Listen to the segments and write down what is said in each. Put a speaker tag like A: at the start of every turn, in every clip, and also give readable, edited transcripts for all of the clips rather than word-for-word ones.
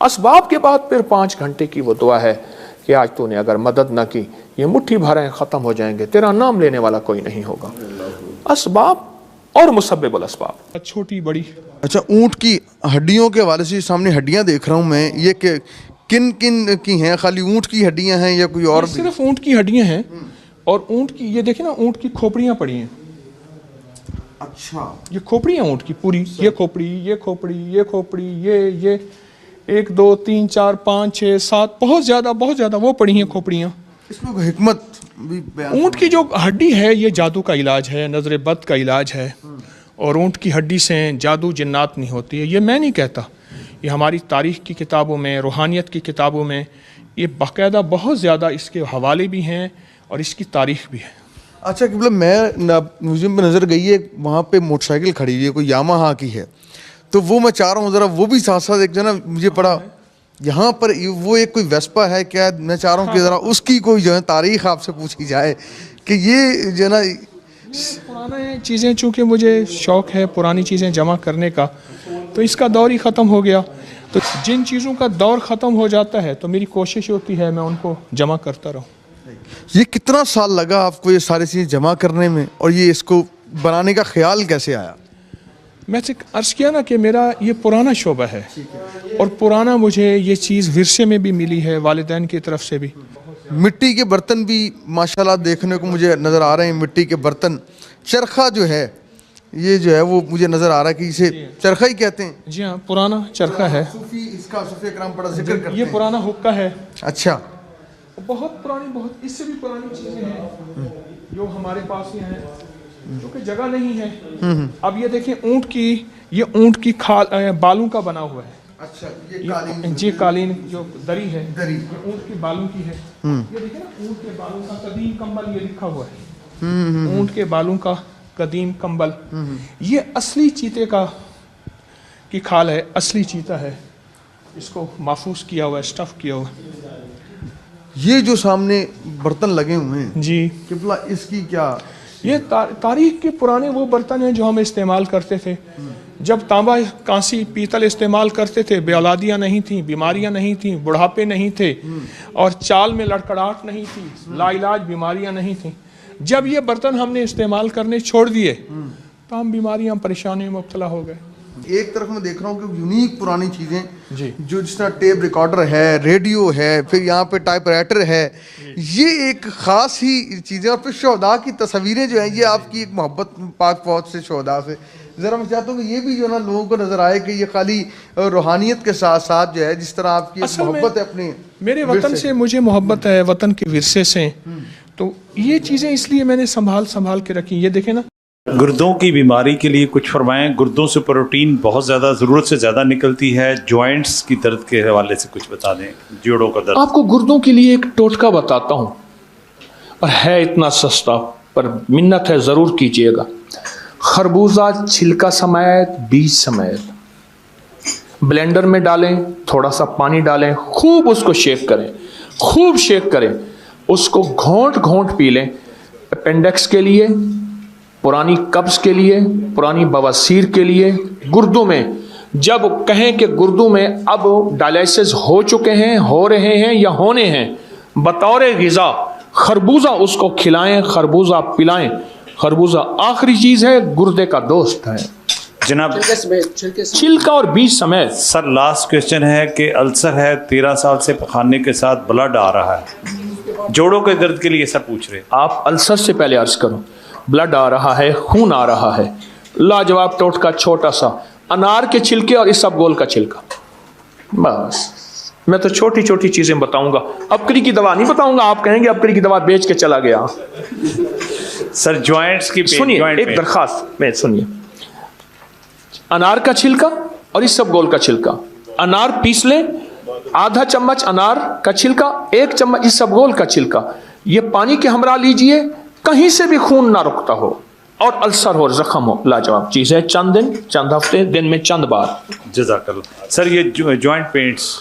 A: اسباب کے بعد پھر 5 گھنٹے کی وہ دعا ہے کہ آج تو نے اگر مدد نہ کی یہ مٹھی بھر ہیں ختم ہو جائیں گے, تیرا نام لینے والا کوئی نہیں ہوگا. اسباب اور مسبب الاسباب, چھوٹی بڑی.
B: اچھا, اونٹ کی ہڈیوں کے حوالے سے سامنے ہڈیاں دیکھ رہا ہوں میں, یہ کہ کن کن کی ہیں؟ خالی اونٹ کی ہڈیاں ہیں یا کوئی اور بھی؟
A: صرف اونٹ کی ہڈیاں ہیں, اور اونٹ کی یہ دیکھیں نا, اونٹ کی کھوپڑیاں پڑی ہیں.
B: اچھا,
A: یہ کھوپڑی ہیں اونٹ کی پوری, یہ کھوپڑی, یہ کھوپڑی, یہ کھوپڑی, یہ 1 2 3 4 5 6 7 بہت زیادہ وہ پڑی ہیں کھوپڑیاں.
B: اس میں کوئی حکمت بھی بیان؟
A: اونٹ کی جو ہڈی ہے یہ جادو کا علاج ہے, نظر بد کا علاج ہے, اور اونٹ کی ہڈی سے جادو جنات نہیں ہوتی ہے. یہ میں نہیں کہتا, یہ ہماری تاریخ کی کتابوں میں, روحانیت کی کتابوں میں یہ باقاعدہ بہت زیادہ اس کے حوالے بھی ہیں اور اس کی تاریخ بھی ہے.
B: اچھا کہ میں میوزیم پہ نظر گئی ہے, وہاں پہ موٹر سائیکل کھڑی ہوئی ہے, کوئی یاماہا کی ہے, تو وہ میں چاہ رہا ہوں ذرا وہ بھی ساتھ ساتھ ایک جو ہے نا مجھے پڑا یہاں پر وہ ایک کوئی ویسپا ہے کیا, میں چاہ رہا ہوں کہ ذرا اس کی کوئی جو ہے تاریخ آپ سے پوچھی جائے کہ یہ جو ہے نا
A: پرانے چیزیں, چونکہ مجھے شوق ہے پرانی چیزیں جمع کرنے کا, تو اس کا دور ہی ختم ہو گیا. تو جن چیزوں کا دور ختم ہو جاتا ہے تو میری کوشش ہوتی ہے میں ان کو جمع کرتا رہوں.
B: یہ کتنا سال لگا آپ کو یہ ساری چیزیں جمع کرنے میں, اور یہ اس کو بنانے کا خیال کیسے آیا؟
A: میں سے عرض کیا نا کہ میرا یہ پرانا شعبہ ہے, اور پرانا مجھے یہ چیز ورثے میں بھی ملی ہے, والدین کی طرف سے بھی.
B: مٹی کے برتن بھی ماشاءاللہ دیکھنے کو مجھے نظر آ رہے ہیں, مٹی کے برتن. چرخہ جو ہے یہ جو ہے وہ مجھے نظر آ رہا ہے کہ اسے چرخہ ہی کہتے ہیں.
A: جی ہاں, پرانا چرخہ ہے.
B: اس کا صوفی اکرام بڑا ذکر کرتے ہیں.
A: یہ پرانا حقہ ہے.
B: اچھا,
A: بہت پرانی, بہت اس سے بھی پرانی چیزیں ہیں جو ہمارے پاس یہ ہیں, کیونکہ جگہ نہیں ہے. اب یہ دیکھیں اونٹ کی, یہ اونٹ کی بالوں کا بنا ہوا ہے.
B: اچھا, یہ قالین,
A: جی قالین جو دری ہے
B: دری
A: یہ اونٹ کے بالوں کی ہے. یہ دیکھیں نا اونٹ کے بالوں کا قدیم کمبل یہ لکھا ہوا ہے, اونٹ کے بالوں کا قدیم کمبل. یہ اصلی چیتے کی کھال ہے, اصلی چیتا ہے, اس کو محفوظ کیا ہوا ہے, اسٹف کیا ہوا ہے.
B: یہ جو سامنے برتن لگے ہوئے ہیں
A: جی
B: قبلہ, اس کی کیا؟
A: یہ تاریخ کے پرانے وہ برتن ہیں جو ہم استعمال کرتے تھے جب تانبا, کانسی, پیتل استعمال کرتے تھے. بے اولادیاں نہیں تھیں, بیماریاں نہیں تھیں, بڑھاپے نہیں تھے, اور چال میں لڑکڑاہٹ نہیں تھی, لا علاج بیماریاں نہیں تھیں. جب یہ برتن ہم نے استعمال کرنے چھوڑ دیے تو ہم بیماریاں, پریشانیوں میں مبتلا ہو گئے.
B: ایک طرف میں دیکھ رہا ہوں کہ یونیک پرانی چیزیں
A: جی,
B: جو جس طرح ٹیپ ریکارڈر ہے, ریڈیو ہے, پھر یہاں پہ ٹائپ رائٹر ہے, یہ ایک خاص ہی چیزیں. اور پھر شہداء کی تصویریں جو ہیں, یہ آپ کی ایک محبت پاک فوج سے, شہداء سے. ذرا میں چاہتا ہوں کہ یہ بھی جو ہے نا لوگوں کو نظر آئے کہ یہ خالی روحانیت کے ساتھ ساتھ جو ہے جس طرح آپ کی محبت ہے اپنے
A: میرے وطن سے, مجھے محبت ہے وطن کے ورثے سے, تو یہ چیزیں اس لیے میں نے سنبھال کے رکھی. یہ دیکھیں نا,
C: گردوں کی بیماری کے لیے کچھ فرمائیں. گردوں سے پروٹین بہت زیادہ, ضرورت سے زیادہ نکلتی ہے. جوائنٹس کی درد کے حوالے سے کچھ بتا دیں, جوڑوں کا درد.
A: آپ کو گردوں کے لیے ایک ٹوٹکا بتاتا ہوں, اور ہے اتنا سستا, پر منت ہے ضرور کیجیے گا. خربوزہ چھلکا سمیت, بیج سمیت بلینڈر میں ڈالیں, تھوڑا سا پانی ڈالیں, خوب اس کو شیک کریں, خوب شیک کریں, اس کو گھونٹ گھونٹ پی لیں. اپینڈکس کے لیے, پرانی قبض کے لیے, پرانی بواسیر کے لیے. گردوں میں جب کہیں کہ گردوں میں اب ڈائلیسس ہو چکے ہیں, ہو رہے ہیں یا ہونے ہیں, بطور غذا خربوزہ اس کو کھلائیں, خربوزہ پلائیں. خربوزہ آخری چیز ہے, گردے کا دوست ہے
C: جناب.
A: چھلکا اور بیج سمیت.
C: سر لاسٹ کویسچن ہے کہ السر ہے, 13 سال سے پخانے کے ساتھ بلڈ آ رہا ہے, جوڑوں کے درد کے لیے سر پوچھ رہے.
A: آپ السر سے پہلے عرض کرو, بلڈ آ رہا ہے, خون آ رہا ہے, لاجواب ٹوٹکا چھوٹا سا, انار کے چھلکے اور اس سب گول کا چھلکا. بس میں تو چھوٹی چھوٹی چیزیں بتاؤں گا, ابکری کی دوا نہیں بتاؤں گا. آپ کہیں گے ابکری کی دوا بیچ کے چلا گیا.
C: سر جوائنٹس کی
A: سنیے, ایک درخواست میں سنیے. انار کا چھلکا اور اس سب گول کا چھلکا, انار پیس لیں, آدھا چمچ انار کا چھلکا, 1 چمچ اس سب گول کا چھلکا, یہ پانی کے ہمراہ لیجئے. کہیں سے بھی خون نہ رکتا ہو اور السر ہو, زخم ہو, لاجواب چیز ہے. چند دن, چند ہفتے, دن میں چند بار.
C: جزاک اللہ. سر یہ جوائنٹ پینٹس,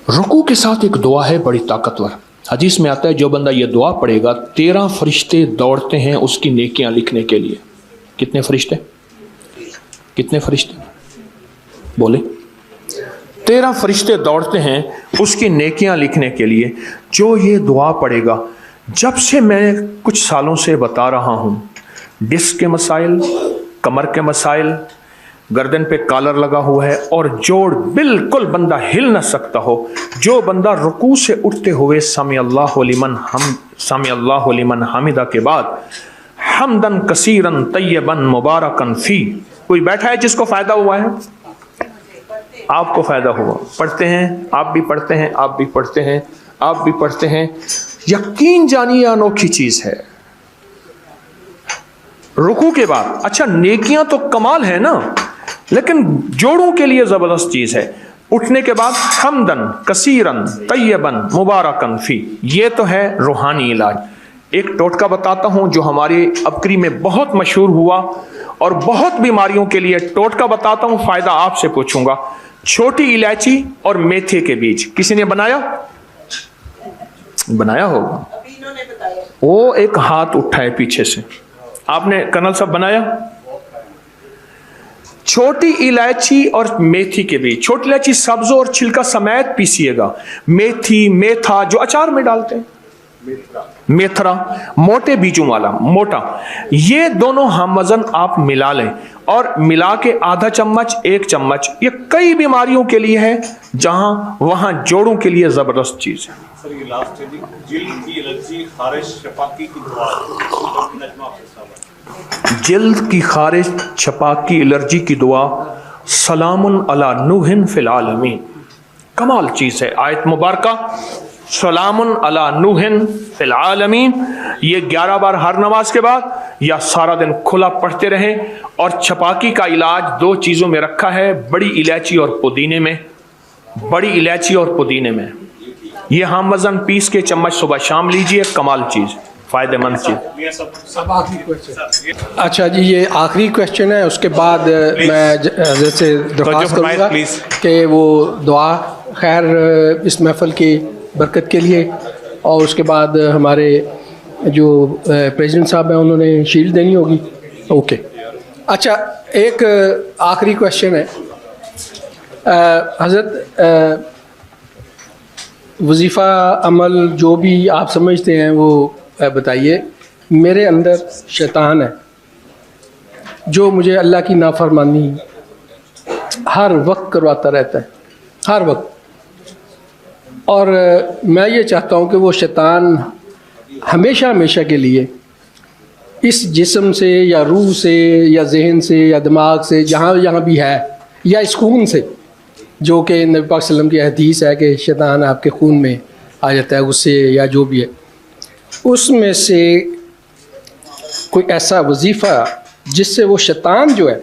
A: رکوع کے ساتھ ایک دعا ہے بڑی طاقتور. حدیث میں آتا ہے جو بندہ یہ دعا پڑھے گا 13 فرشتے دوڑتے ہیں اس کی نیکیاں لکھنے کے لیے. کتنے فرشتے؟ کتنے فرشتے بولے؟ 13 فرشتے دوڑتے ہیں اس کی نیکیاں لکھنے کے لیے. جو یہ دعا پڑھے گا، جب سے میں کچھ سالوں سے بتا رہا ہوں، ڈسک کے مسائل، کمر کے مسائل، گردن پہ کالر لگا ہوا ہے اور جوڑ بالکل بندہ ہل نہ سکتا ہو، جو بندہ رکوع سے اٹھتے ہوئے سمی اللہ لمن حمدہ کے بعد حمدن کثیرن طیبن مبارکن فی، کوئی بیٹھا ہے جس کو فائدہ ہوا ہے؟ آپ کو فائدہ ہوا. پڑھتے ہیں، آپ بھی پڑھتے ہیں، آپ بھی پڑھتے ہیں، آپ بھی پڑھتے ہیں. یقین جانیے انوکھی چیز ہے. رکوع کے بعد اچھا نیکیاں تو کمال ہے نا، لیکن جوڑوں کے لیے زبردست چیز ہے. اٹھنے کے بعد حمدن کثیرن طیبن مبارکن فی، یہ تو ہے روحانی علاج. ایک ٹوٹکا بتاتا ہوں جو ہماری ابکری میں بہت مشہور ہوا اور بہت بیماریوں کے لیے ٹوٹکا بتاتا ہوں، فائدہ آپ سے پوچھوں گا. چھوٹی الائچی اور میتھے کے بیج کسی نے بنایا ہوگا؟ وہ ایک ہاتھ اٹھا ہے پیچھے سے. آپ نے کرنل صاحب بنایا؟ چھوٹی الائچی اور میتھی کے بیج، چھوٹی الائچی سبز اور چھلکا سمیت پیسیے گا. میتھی، میتھا جو اچار میں ڈالتے ہیں، میتھرا موٹے بیجوں والا موٹا، یہ دونوں ہم وزن آپ ملا لیں اور ملا کے آدھا چمچ 1 چمچ، یہ کئی بیماریوں کے لیے ہے جہاں وہاں جوڑوں کے لیے زبردست چیز ہے.
C: سر یہ لاسٹ ہے جلد کی الرجی خارش شفاقی کی دعا.
A: جلد کی خارش چھپاکی الرجی کی دعا سلام علی نوح فی العالمین، کمال چیز ہے. آیت مبارکہ سلام علی نوح فی العالمین، یہ 11 بار ہر نماز کے بعد یا سارا دن کھلا پڑھتے رہیں. اور چھپاکی کا علاج 2 چیزوں میں رکھا ہے، بڑی الائچی اور پودینے میں. بڑی الائچی اور پودینے میں یہ ہم وزن پیس کے چمچ صبح شام لیجئے، کمال چیز، فائدہ مند چیز.
D: اچھا جی، یہ آخری کویشچن ہے، اس کے بعد میں حضرت سے درخواست کروں گا کہ وہ دعا خیر اس محفل کی برکت کے لیے، اور اس کے بعد ہمارے جو پریزیڈنٹ صاحب ہیں انہوں نے شیلڈ دینی ہوگی. اوکے. اچھا ایک آخری کویشچن ہے حضرت، وظیفہ عمل جو بھی آپ سمجھتے ہیں وہ بتائیے. میرے اندر شیطان ہے جو مجھے اللہ کی نافرمانی ہر وقت کرواتا رہتا ہے، ہر وقت. اور میں یہ چاہتا ہوں کہ وہ شیطان ہمیشہ کے لیے اس جسم سے یا روح سے یا ذہن سے یا دماغ سے جہاں بھی ہے، یا اس خون سے، جو کہ نبی پاک صلی اللہ علیہ وسلم کی حدیث ہے کہ شیطان آپ کے خون میں آ جاتا ہے، غصے یا جو بھی ہے، اس میں سے کوئی ایسا وظیفہ جس سے وہ شیطان جو ہے،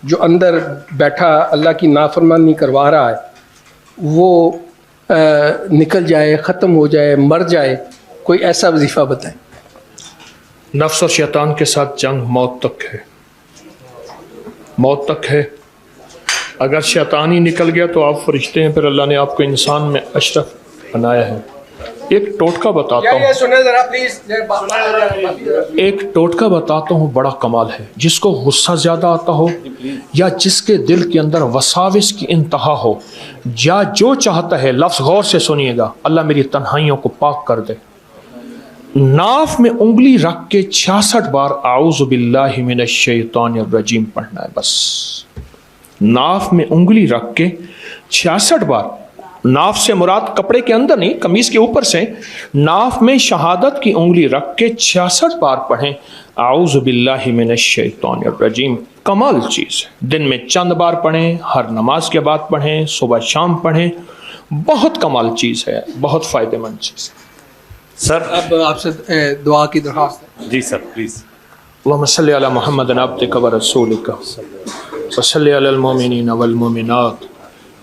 D: جو اندر بیٹھا اللہ کی نافرمانی کروا رہا ہے، وہ نکل جائے، ختم ہو جائے، مر جائے. کوئی ایسا وظیفہ بتائیں.
A: نفس اور شیطان کے ساتھ جنگ موت تک ہے، موت تک ہے. اگر شیطان ہی نکل گیا تو آپ فرشتے ہیں، پھر اللہ نے آپ کو انسان میں اشرف بنایا ہے. ایک ٹوٹکا بتاتا ہوں بڑا کمال ہے. جس کو غصہ زیادہ آتا ہو یا جس کے دل کے اندر وساوس کی انتہا ہو یا جو چاہتا ہے، لفظ غور سے سنیے گا، اللہ میری تنہائیوں کو پاک کر دے. ناف میں انگلی رکھ کے 66 بار اعوذ باللہ من الشیطان الرجیم پڑھنا ہے. بس ناف میں انگلی رکھ کے 66 بار، ناف سے مراد کپڑے کے اندر نہیں، قمیص کے اوپر سے، ناف میں شہادت کی انگلی رکھ کے 66 بار پڑھیں اعوذ باللہ من الشیطان الرجیم. کمال چیز ہے. دن میں چند بار پڑھیں، ہر نماز کے بعد پڑھیں، صبح شام پڑھیں. بہت کمال چیز ہے، بہت فائدہ مند چیز ہے.
C: سر
D: اب آپ سے دعا کی درخواست ہے.
C: جی سر پلیز.
A: اللہم صلی علی محمد عبدک و رسولک وصلی علی المؤمنین والمؤمنات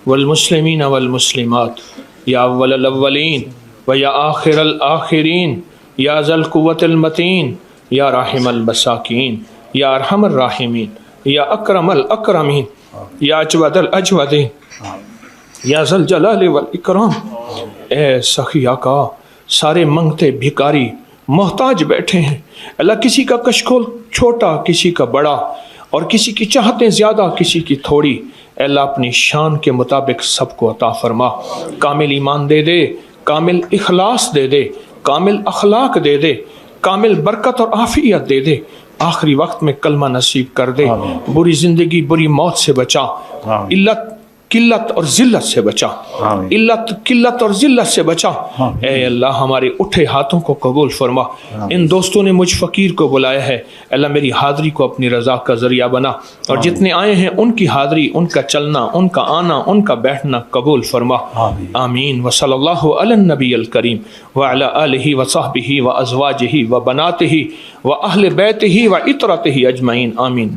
A: والمسلمین والمسلمات یا اول الاولین و یا آخر الاخرین یا ذا القوة المتین یا راحم المساکین یا ارحم الراحمین یا اکرم الاکرمین یا اجود الاجودین یا ذا الجلال والاکرام. اے سخی آقا سارے منگتے بھکاری محتاج بیٹھے ہیں اللہ، کسی کا کشکول چھوٹا کسی کا بڑا، اور کسی کی چاہتیں زیادہ کسی کی تھوڑی، اے اللہ اپنی شان کے مطابق سب کو عطا فرما، کامل ایمان دے دے، کامل اخلاص دے دے، کامل اخلاق دے دے، کامل برکت اور عافیت دے دے، آخری وقت میں کلمہ نصیب کر دے، بری زندگی بری موت سے بچا، علت قلت اور ذلت سے بچا، علت قلت اور ذلت سے بچا، اے اللہ ہمارے اٹھے ہاتھوں کو قبول فرما۔ ان دوستوں نے مجھ فقیر کو بلایا ہے، اللہ میری حاضری کو اپنی رضا کا ذریعہ بنا، اور جتنے آئے ہیں ان کی حاضری، ان کا چلنا، ان کا آنا، ان کا بیٹھنا قبول فرما، آمین۔ وصلی اللہ علی النبی الکریم وعلی آلہ وصحبہ وازواجہ وبناتہ واہل بیتہ وعطرتہ اجمعین، آمین۔